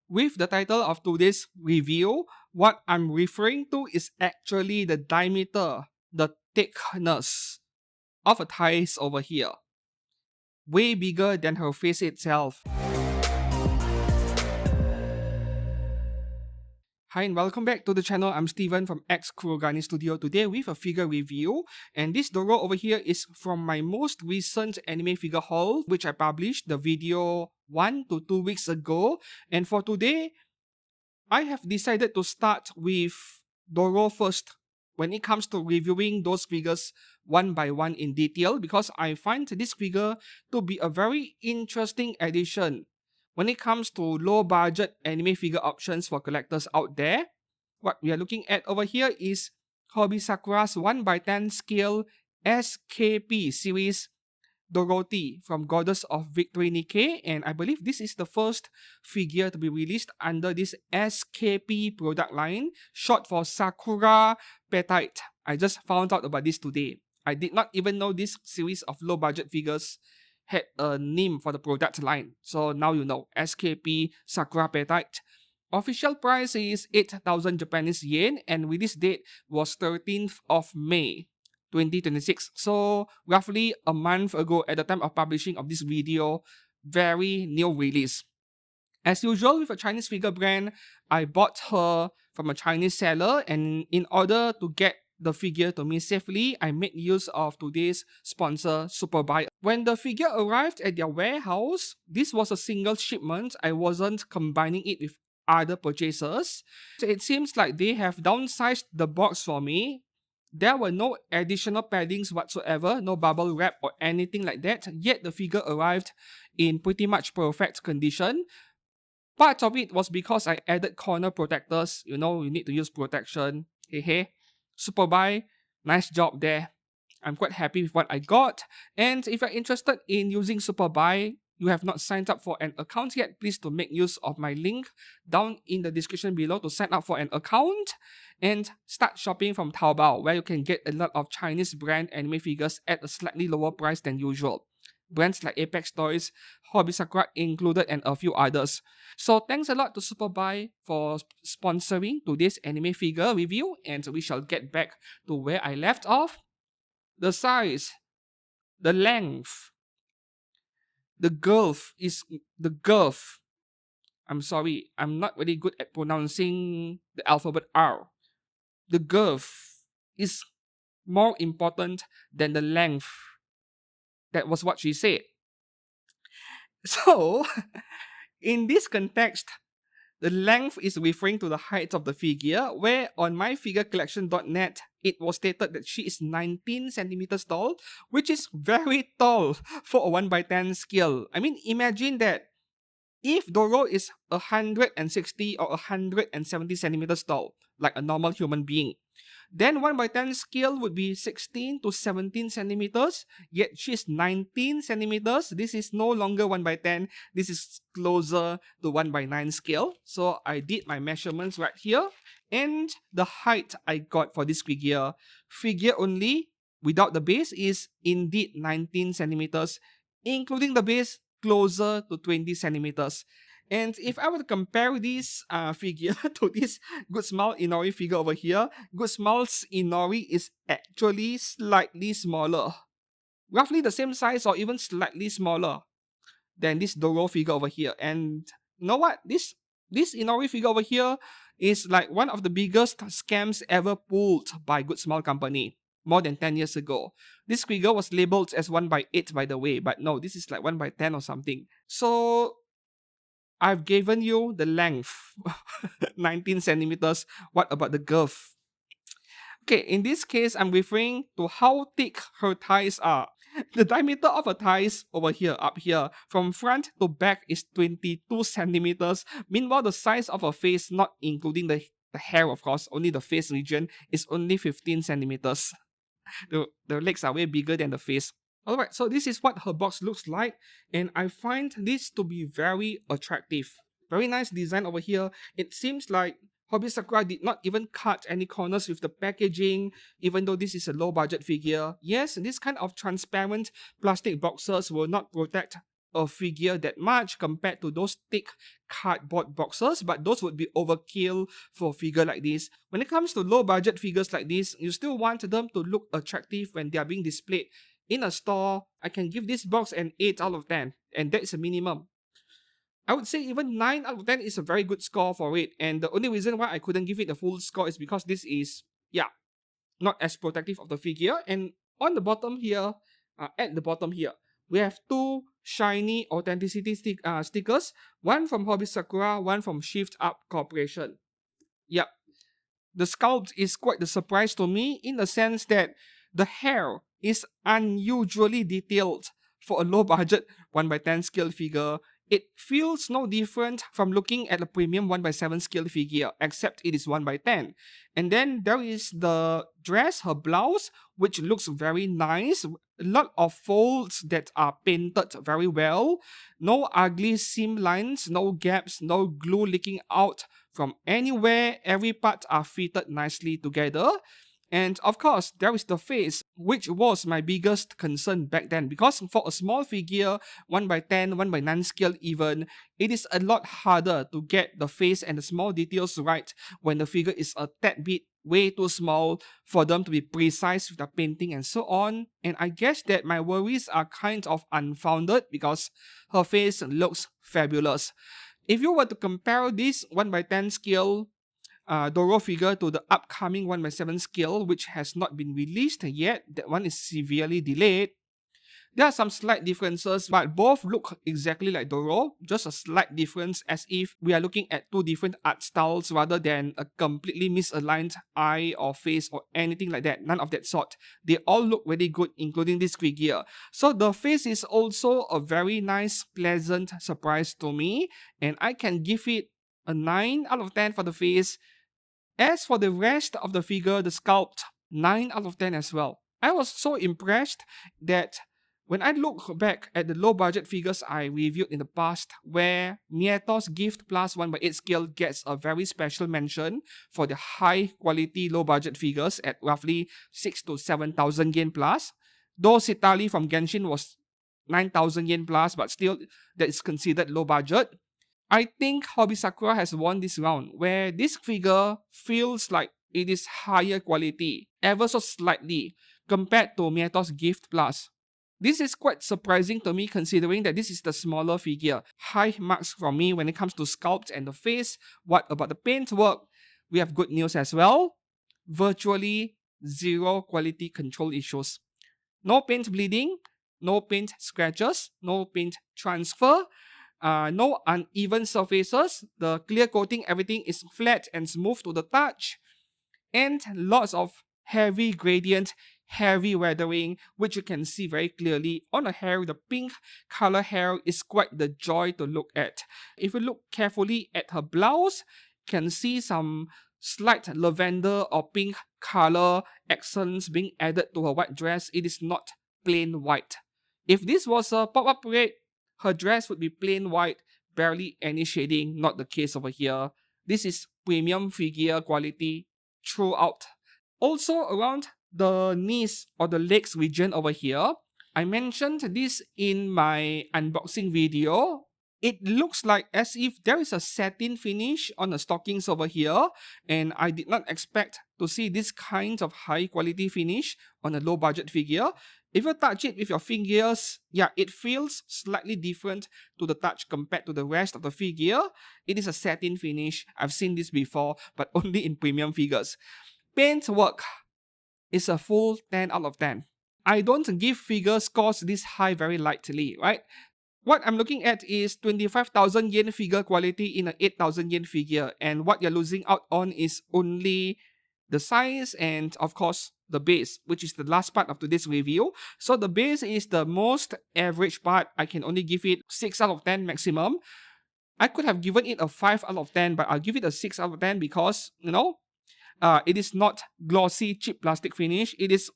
With the title of today's review, what I'm referring to is actually the diameter, the thickness of a thighs over here. Way bigger than her face itself. Hi and welcome back to the channel. I'm Steven from X Kurogani Studio today with a figure review. And this Doro over here is from my most recent anime figure haul, which I published the video 1 to 2 weeks ago. And for today, I have decided to start with Doro first when it comes to reviewing those figures one by one in detail, because I find this figure to be a very interesting addition when it comes to low budget anime figure options for collectors out there. What we are looking at over here is Hobby Sakura's 1x10 scale S.K.P series Dorothy from Goddess of Victory Nikke, and I believe this is the first figure to be released under this S.K.P product line, short for Sakura Petite. I just found out about this today. I did not even know this series of low budget figures had a name for the product line. So now you know, S.K.P Sakura Petite. Official price is 8,000 Japanese yen and release date was 13th of May 2026. So roughly a month ago at the time of publishing of this video, very new release. As usual with a Chinese figure brand, I bought her from a Chinese seller, and in order to get the figure to me safely, I made use of today's sponsor, Superbuy. When the figure arrived at their warehouse, this was a single shipment. I wasn't combining it with other purchasers. So it seems like they have downsized the box for me. There were no additional paddings whatsoever, no bubble wrap or anything like that, yet the figure arrived in pretty much perfect condition. Part of it was because I added corner protectors. You know, you need to use protection. Hey. Superbuy, nice job there. I'm quite happy with what I got. And if you're interested in using Superbuy, you have not signed up for an account yet, please to make use of my link down in the description below to sign up for an account and start shopping from Taobao, where you can get a lot of Chinese brand anime figures at a slightly lower price than usual. Brands like Apex Toys, Hobby Sakura included, and a few others. So thanks a lot to Superbuy for sponsoring today's anime figure review, and we shall get back to where I left off. The size, the length, the girth. I'm sorry, I'm not very good at pronouncing the alphabet R. The girth is more important than the length. That was what she said. So, in this context, the length is referring to the height of the figure, where on myfigurecollection.net, it was stated that she is 19 centimeters tall, which is very tall for a 1x10 scale. I mean, imagine that if Doro is 160 or 170 centimeters tall, like a normal human being, then 1x10 scale would be 16 to 17 centimeters, yet she's 19 centimeters. This is no longer 1x10, this is closer to 1x9 scale. So I did my measurements right here, and the height I got for this figure only, without the base, is indeed 19 centimeters, including the base, closer to 20 centimeters. And if I were to compare this figure to this Good Smile Inori figure over here, Good Smile's Inori is actually slightly smaller. Roughly the same size or even slightly smaller than this Doro figure over here. And you know what? This Inori figure over here is like one of the biggest scams ever pulled by Good Smile Company more than 10 years ago. This figure was labeled as 1x8 by the way, but no, this is like 1x10 or something. So I've given you the length, 19 centimeters. What about the girth? Okay, in this case, I'm referring to how thick her thighs are. The diameter of her thighs over here, up here, from front to back is 22 centimeters. Meanwhile, the size of her face, not including the hair, of course, only the face region, is only 15 centimeters. The legs are way bigger than the face. Alright, so this is what her box looks like, and I find this to be very attractive. Very nice design over here. It seems like Hobby Sakura did not even cut any corners with the packaging, even though this is a low budget figure. Yes, this kind of transparent plastic boxes will not protect a figure that much compared to those thick cardboard boxes, but those would be overkill for a figure like this. When it comes to low budget figures like this, you still want them to look attractive when they are being displayed in a store. I can give this box an 8 out of 10, and that is a minimum. I would say even 9 out of 10 is a very good score for it, and the only reason why I couldn't give it a full score is because this is, yeah, not as protective of the figure. And on the bottom here, at the bottom here, we have two shiny authenticity stickers, one from Hobby Sakura, one from Shift Up Corporation. Yep, the sculpt is quite the surprise to me in the sense that the hair is unusually detailed for a low budget 1x10 scale figure. It feels no different from looking at a premium 1x7 scale figure, except it is 1x10. And then there is the dress, her blouse, which looks very nice. A lot of folds that are painted very well. No ugly seam lines, no gaps, no glue leaking out from anywhere. Every part are fitted nicely together. And of course, there is the face, which was my biggest concern back then, because for a small figure, 1x10, 1x9 scale even, it is a lot harder to get the face and the small details right when the figure is a tad bit way too small for them to be precise with the painting and so on. And I guess that my worries are kind of unfounded because her face looks fabulous. If you were to compare this 1x10 scale Doro figure to the upcoming 1x7 scale, which has not been released yet, that one is severely delayed. There are some slight differences, but both look exactly like Doro, just a slight difference as if we are looking at two different art styles rather than a completely misaligned eye or face or anything like that. None of that sort. They all look really good, including this figure. So the face is also a very nice, pleasant surprise to me, and I can give it a 9 out of 10 for the face. As for the rest of the figure, the sculpt, 9 out of 10 as well. I was so impressed that when I look back at the low budget figures I reviewed in the past, where Mieto's Gift Plus 1x8 scale gets a very special mention for the high quality low budget figures at roughly 6 to 7,000 yen plus, though Sitali from Genshin was 9,000 yen plus, but still that is considered low budget. I think Hobby Sakura has won this round, where this figure feels like it is higher quality, ever so slightly, compared to Mieto's Gift Plus. This is quite surprising to me considering that this is the smaller figure. High marks from me when it comes to sculpt and the face. What about the paint work? We have good news as well. Virtually zero quality control issues. No paint bleeding, no paint scratches, no paint transfer. No uneven surfaces. The clear coating, everything is flat and smooth to the touch. And lots of heavy gradient, heavy weathering, which you can see very clearly on the hair. The pink color hair is quite the joy to look at. If you look carefully at her blouse, you can see some slight lavender or pink color accents being added to her white dress. It is not plain white. If this was a pop-up parade, her dress would be plain white, barely any shading, not the case over here. This is premium figure quality throughout. Also around the knees or the legs region over here, I mentioned this in my unboxing video. It looks like as if there is a satin finish on the stockings over here, and I did not expect to see this kind of high quality finish on a low budget figure. If you touch it with your fingers, yeah, it feels slightly different to the touch compared to the rest of the figure. It is a satin finish. I've seen this before, but only in premium figures. Paint work is a full 10 out of 10. I don't give figure scores this high very lightly, right? What I'm looking at is 25,000 yen figure quality in an 8,000 yen figure, and what you're losing out on is only the size and, of course, the base, which is the last part of today's review. So the base is the most average part. I can only give it 6 out of 10 maximum. I could have given it a 5 out of 10, but I'll give it a 6 out of 10 because, it is not glossy, cheap plastic finish. It is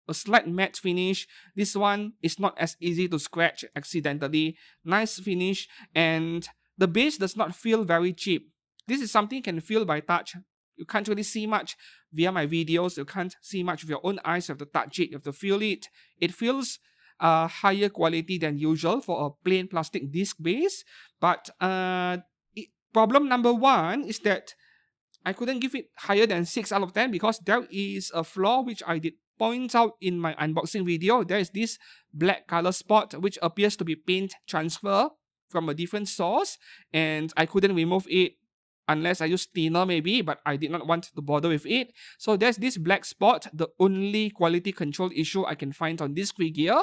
a slight matte finish. This one is not as easy to scratch accidentally. Nice finish, and the base does not feel very cheap. This is something you can feel by touch. You can't really see much via my videos. You can't see much with your own eyes. You have to touch it. You have to feel it. It feels higher quality than usual for a plain plastic disc base. But problem number one is that I couldn't give it higher than 6 out of 10 because there is a flaw which I did point out in my unboxing video. There is this black color spot which appears to be paint transfer from a different source, and I couldn't remove it unless I use thinner maybe, but I did not want to bother with it. So there's this black spot, the only quality control issue I can find on this figure.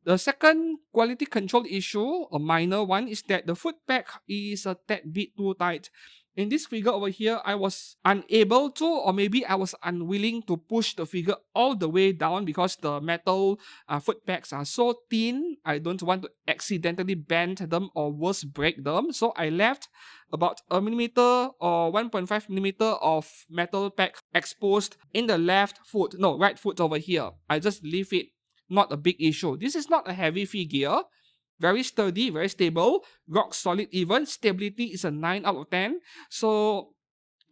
The second quality control issue, a minor one, is that the foot peg is a tad bit too tight. In this figure over here, I was unable to, or maybe I was unwilling to push the figure all the way down because the metal foot pegs are so thin. I don't want to accidentally bend them or worse, break them. So I left about a millimeter or 1.5 millimeter of metal peg exposed in the right foot over here. I just leave it. Not a big issue. This is not a heavy figure. Very sturdy, very stable, rock solid even. Stability is a 9 out of 10. So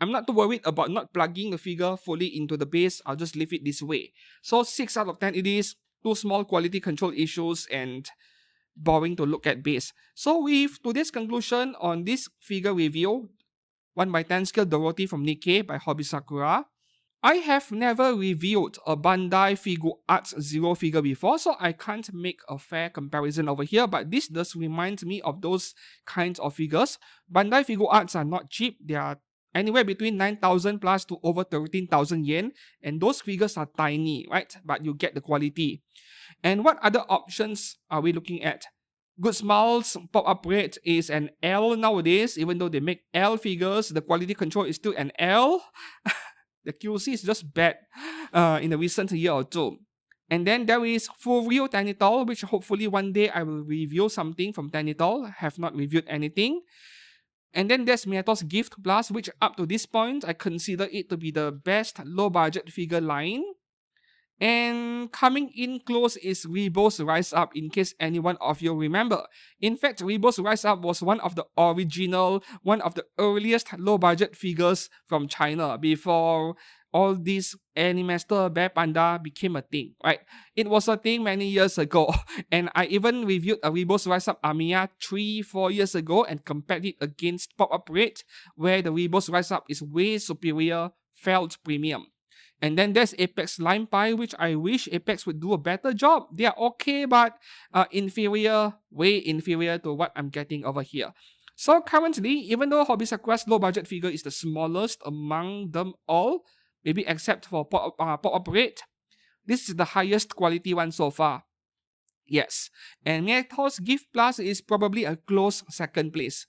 I'm not too worried about not plugging the figure fully into the base. I'll just leave it this way. So 6 out of 10 it is. Two small quality control issues and boring to look at base. So with today's conclusion on this figure review, 1x10 scale Dorothy from Nikke by Hobby Sakura. I have never reviewed a Bandai Figure Arts Zero figure before, so I can't make a fair comparison over here, but this does remind me of those kinds of figures. Bandai Figure Arts are not cheap. They are anywhere between 9,000 plus to over 13,000 yen, and those figures are tiny, right? But you get the quality. And what other options are we looking at? Good Smiles pop-up rate is an L nowadays. Even though they make L figures, the quality control is still an L. The QC is just bad in the recent year or two. And then there is Furio Tenitol, which hopefully one day I will review something from Tenitol. Have not reviewed anything. And then there's Miyato's Gift Plus, which up to this point, I consider it to be the best low-budget figure line. And coming in close is Rebo's Rise Up, in case anyone of you remember. In fact, Rebo's Rise Up was one of the earliest low-budget figures from China before all this Animaster Bear Panda became a thing, right? It was a thing many years ago, and I even reviewed a Rebo's Rise Up Amiya 3-4 years ago and compared it against Pop-Up Rate, where the Rebo's Rise Up is way superior, felt premium. And then there's Apex Lime Pie, which I wish Apex would do a better job. They are okay, but inferior, way inferior to what I'm getting over here. So currently, even though Hobby Sakura's low-budget figure is the smallest among them all, maybe except for Pop-Up Rate, this is the highest quality one so far. Yes, and Miyato's Gift Plus is probably a close second place.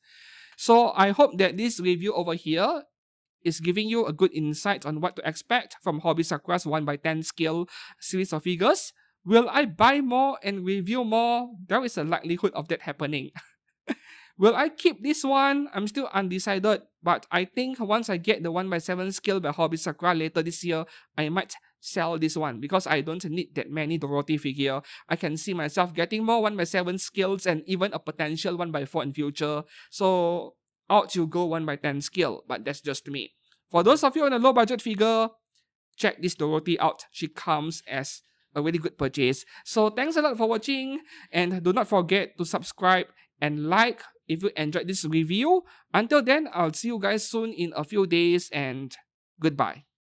So I hope that this review over here is giving you a good insight on what to expect from Hobby Sakura's 1x10 scale series of figures. Will I buy more and review more? There is a likelihood of that happening. Will I keep this one? I'm still undecided, but I think once I get the 1x7 scale by Hobby Sakura later this year, I might sell this one because I don't need that many Dorothy figure. I can see myself getting more 1x7 scales and even a potential 1x4 in future. So out you go 1x10 scale, but that's just me. For those of you on a low budget figure, check this Dorothy out. She comes as a really good purchase. So thanks a lot for watching, and do not forget to subscribe and like if you enjoyed this review. Until then, I'll see you guys soon in a few days, and goodbye.